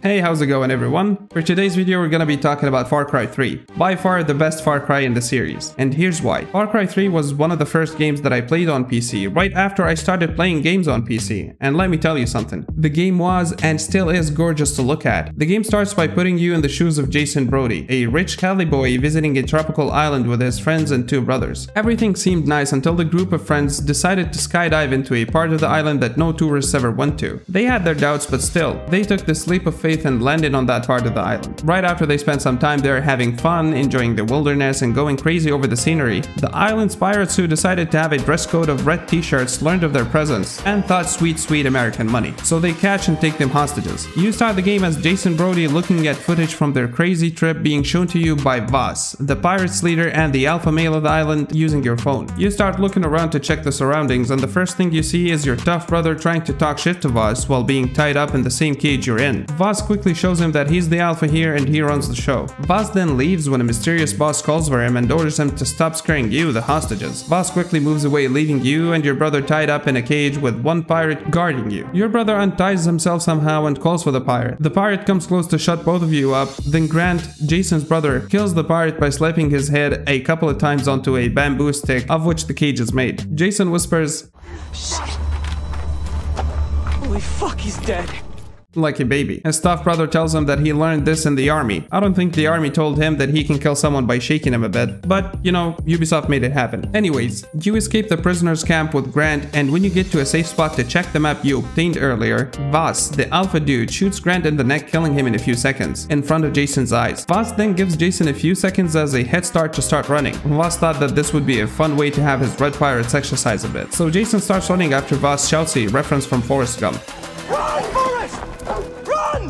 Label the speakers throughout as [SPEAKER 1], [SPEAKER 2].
[SPEAKER 1] Hey, how's it going everyone? For today's video we're gonna be talking about Far Cry 3. By far the best Far Cry in the series. And here's why. Far Cry 3 was one of the first games that I played on PC, right after I started playing games on PC. And let me tell you something. The game was and still is gorgeous to look at. The game starts by putting you in the shoes of Jason Brody, a rich Cali boy visiting a tropical island with his friends and two brothers. Everything seemed nice until the group of friends decided to skydive into a part of the island that no tourists ever went to. They had their doubts, but still, they took this leap of faith and landed on that part of the island. Right after they spent some time there having fun, enjoying the wilderness and going crazy over the scenery, the island's pirates who decided to have a dress code of red t-shirts learned of their presence and thought sweet American money. So they catch and take them hostages. You start the game as Jason Brody looking at footage from their crazy trip being shown to you by Voss, the pirates leader and the alpha male of the island, using your phone. You start looking around to check the surroundings and the first thing you see is your tough brother trying to talk shit to Voss while being tied up in the same cage you're in. Voss quickly shows him that he's the alpha here and he runs the show. Voss then leaves when a mysterious boss calls for him and orders him to stop scaring you, the hostages. Voss quickly moves away, leaving you and your brother tied up in a cage with one pirate guarding you. Your brother unties himself somehow and calls for the pirate. The pirate comes close to shut both of you up, then Grant, Jason's brother, kills the pirate by slapping his head a couple of times onto a bamboo stick of which the cage is made. Jason whispers,
[SPEAKER 2] "Shit. Holy fuck, he's dead."
[SPEAKER 1] Like a baby. His tough brother tells him that he learned this in the army. I don't think the army told him that he can kill someone by shaking him a bit, but you know, Ubisoft made it happen. Anyways, you escape the prisoners camp with Grant, and when you get to a safe spot to check the map you obtained earlier, Voss, the alpha dude, shoots Grant in the neck, killing him in a few seconds, in front of Jason's eyes. Voss then gives Jason a few seconds as a head start to start running. Voss thought that this would be a fun way to have his red pirates exercise a bit. So Jason starts running after Voss shouts a reference from Forrest Gump.
[SPEAKER 2] Run, Forrest!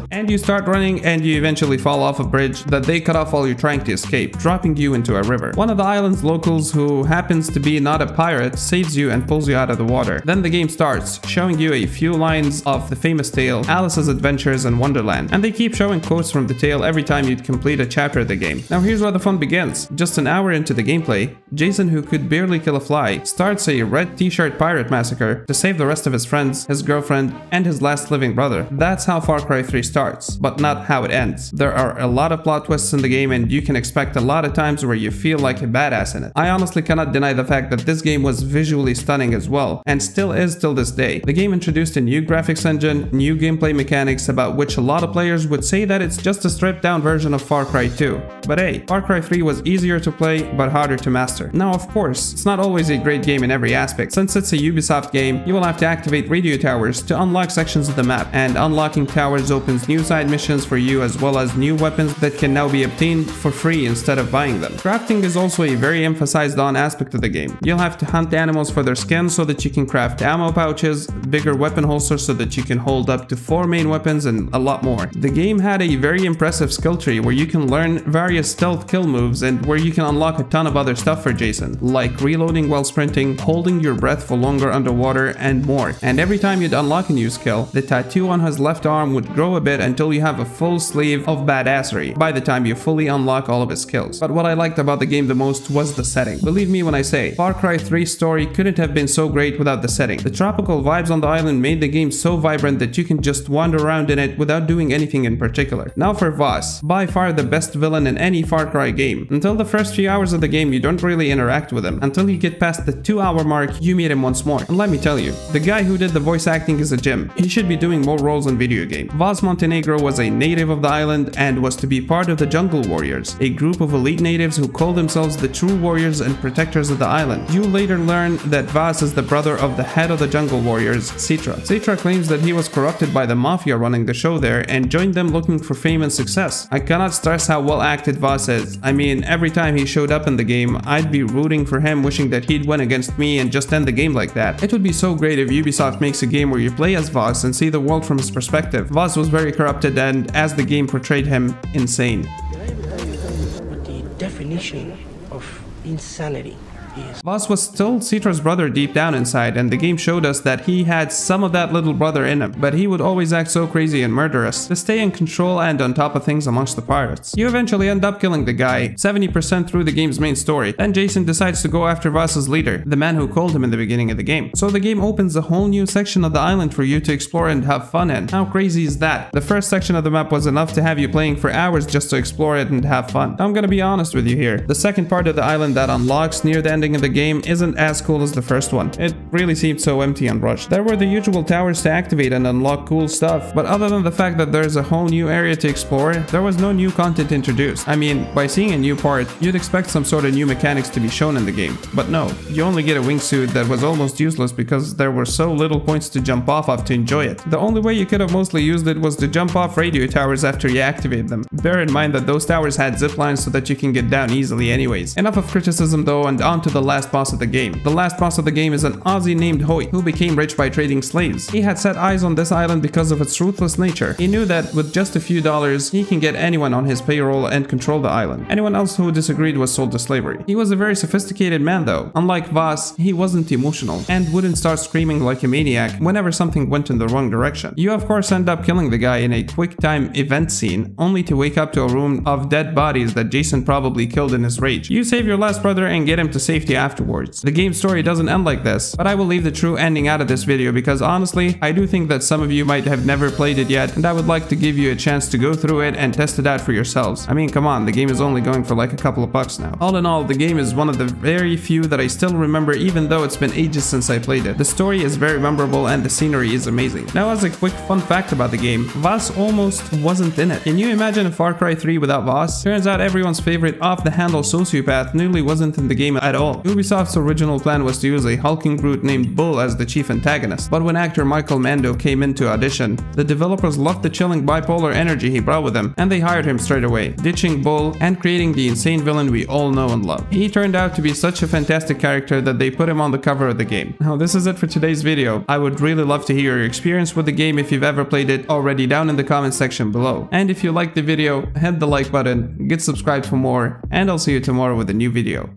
[SPEAKER 1] And you start running and you eventually fall off a bridge that they cut off while you're trying to escape, dropping you into a river. One of the island's locals, who happens to be not a pirate, saves you and pulls you out of the water. Then the game starts, showing you a few lines of the famous tale, Alice's Adventures in Wonderland. And they keep showing quotes from the tale every time you complete a chapter of the game. Now here's where the fun begins. Just an hour into the gameplay, Jason, who could barely kill a fly, starts a red t-shirt pirate massacre to save the rest of his friends, his girlfriend, and his last living brother. That's how Far Cry 3 starts, but not how it ends. There are a lot of plot twists in the game and you can expect a lot of times where you feel like a badass in it. I honestly cannot deny the fact that this game was visually stunning as well, and still is till this day. The game introduced a new graphics engine, new gameplay mechanics about which a lot of players would say that it's just a stripped down version of Far Cry 2. But hey, Far Cry 3 was easier to play but harder to master. Now of course, it's not always a great game in every aspect. Since it's a Ubisoft game, you will have to activate radio towers to unlock sections of the map, and unlocking towers opens new side missions for you as well as new weapons that can now be obtained for free instead of buying them. Crafting is also a very emphasized on aspect of the game. You'll have to hunt animals for their skin so that you can craft ammo pouches, bigger weapon holsters so that you can hold up to 4 main weapons, and a lot more. The game had a very impressive skill tree where you can learn various stealth kill moves and where you can unlock a ton of other stuff for Jason, like reloading while sprinting, holding your breath for longer underwater, and more. And every time you'd unlock a new skill, the tattoo on his left arm would grow a bit until you have a full sleeve of badassery by the time you fully unlock all of his skills. But what I liked about the game the most was the setting. Believe me when I say, Far Cry 3's story couldn't have been so great without the setting. The tropical vibes on the island made the game so vibrant that you can just wander around in it without doing anything in particular. Now for Voss, by far the best villain in any Far Cry game. Until the first few hours of the game you don't really interact with him. Until you get past the 2-hour mark, you meet him once more. And let me tell you, the guy who did the voice acting is a gem. He should be doing more roles in video game. Voss Montenegro was a native of the island and was to be part of the Jungle Warriors, a group of elite natives who call themselves the true warriors and protectors of the island. You later learn that Voss is the brother of the head of the Jungle Warriors, Citra. Citra claims that he was corrupted by the mafia running the show there and joined them looking for fame and success. I cannot stress how well acted Voss is. I mean, every time he showed up in the game, I'd be rooting for him, wishing that he'd win against me and just end the game like that. It would be so great if Ubisoft makes a game where you play as Voss and see the world from his perspective. Voss was very corrupted and, as the game portrayed him, insane.
[SPEAKER 2] But the definition of insanity is.
[SPEAKER 1] Voss was still Citra's brother deep down inside, and the game showed us that he had some of that little brother in him, but he would always act so crazy and murderous to stay in control and on top of things amongst the pirates. You eventually end up killing the guy 70% through the game's main story. Then Jason decides to go after Voss's leader, the man who called him in the beginning of the game. So the game opens a whole new section of the island for you to explore and have fun in. How crazy is that? The first section of the map was enough to have you playing for hours just to explore it and have fun. I'm gonna be honest with you here. The second part of the island that unlocks near the ending of the game isn't as cool as the first one. It really seemed so empty and rushed. There were the usual towers to activate and unlock cool stuff, but other than the fact that there's a whole new area to explore, there was no new content introduced. I mean, by seeing a new part, you'd expect some sort of new mechanics to be shown in the game. But no, you only get a wingsuit that was almost useless because there were so little points to jump off of to enjoy it. The only way you could have mostly used it was to jump off radio towers after you activate them. Bear in mind that those towers had zip lines so that you can get down easily anyways. Enough of criticism though, and on to the last boss of the game. The last boss of the game is an Aussie named Hoyt, who became rich by trading slaves. He had set eyes on this island because of its ruthless nature. He knew that with just a few dollars, he can get anyone on his payroll and control the island. Anyone else who disagreed was sold to slavery. He was a very sophisticated man though. Unlike Voss, he wasn't emotional and wouldn't start screaming like a maniac whenever something went in the wrong direction. You of course end up killing the guy in a quick time event scene, only to wake up to a room of dead bodies that Jason probably killed in his rage. You save your last brother and get him to safety afterwards. The game's story doesn't end like this, but I will leave the true ending out of this video because honestly, I do think that some of you might have never played it yet, and I would like to give you a chance to go through it and test it out for yourselves. I mean, come on, the game is only going for like a couple of bucks now. All in all, the game is one of the very few that I still remember even though it's been ages since I played it. The story is very memorable and the scenery is amazing. Now, as a quick fun fact about the game, Voss almost wasn't in it. Can you imagine a Far Cry 3 without Voss? Turns out everyone's favorite off-the-handle sociopath nearly wasn't in the game at all. Ubisoft's original plan was to use a hulking brute named Bull as the chief antagonist, but when actor Michael Mando came in to audition, the developers loved the chilling bipolar energy he brought with him, and they hired him straight away, ditching Bull and creating the insane villain we all know and love. He turned out to be such a fantastic character that they put him on the cover of the game. Now, this is it for today's video. I would really love to hear your experience with the game if you've ever played it already down in the comment section below. And if you liked the video, hit the like button, get subscribed for more, and I'll see you tomorrow with a new video.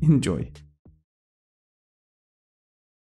[SPEAKER 1] Enjoy.